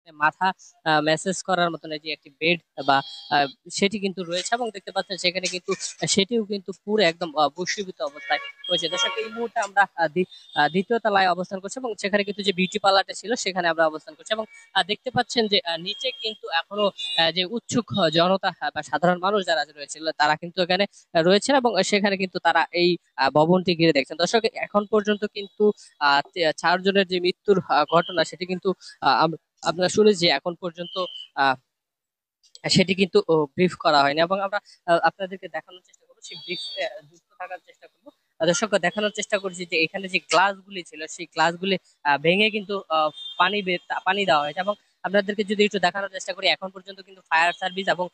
মাথা মেসেজ করার মতন এই যে একটি বেড বা আহ, সেটি কিন্তু রয়েছে এবং দেখতে পাচ্ছেন সেখানে কিন্তু সেটিও কিন্তু পুরো একদম বশীভূত অবস্থায় রয়েছে। দর্শক এই মুহূর্তে আমরা দ্বিতীয় তলায় অবস্থান করছি এবং সেখানে কিন্তু যে বিউটি পার্লারটা ছিল সেখানে আমরা অবস্থান করছি এবং দেখতে পাচ্ছেন যে নিচে কিন্তু এখনো যে উৎসুক জনতা বা সাধারণ মানুষ যারা রয়েছিল তারা কিন্তু এখানে রয়েছে এবং সেখানে কিন্তু তারা এই ভবনটি ঘিরে দেখছেন। দর্শক এখন পর্যন্ত কিন্তু 4 জনের যে মৃত্যুর ঘটনা সেটি কিন্তু আপনারা শুনেছি যে এখন পর্যন্ত আহ সেটি কিন্তু ব্রিফ করা হয়নি এবং আমরা আপনাদেরকে দেখানোর চেষ্টা করবো সেই ব্রিফ যুক্ত থাকার চেষ্টা করবো। দর্শককে দেখানোর চেষ্টা করছি যে এখানে যে গ্লাসগুলি ছিল সেই গ্লাসগুলি ভেঙে কিন্তু পানি দেওয়া হয়েছে এবং আপনাদেরকে যদি একটু দেখানোর চেষ্টা করি এখন পর্যন্ত কিন্তু ফায়ার সার্ভিস এবং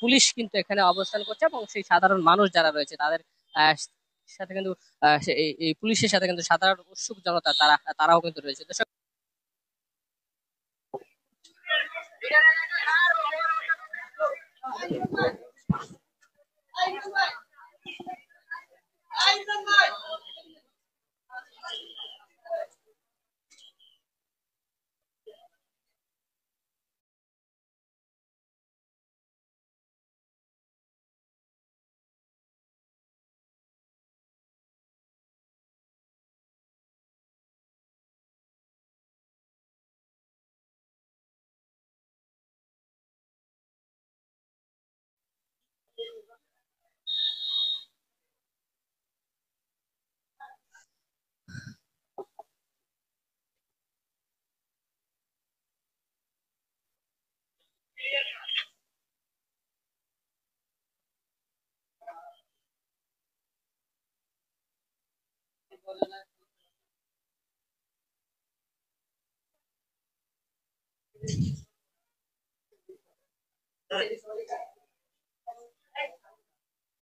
পুলিশ কিন্তু এখানে অবস্থান করছে এবং সেই সাধারণ মানুষ যারা রয়েছে তাদের আহ, সাথে কিন্তু এই পুলিশের সাথে কিন্তু সাধারণ উৎসুক জনতা তারাও কিন্তু রয়েছে। দর্শক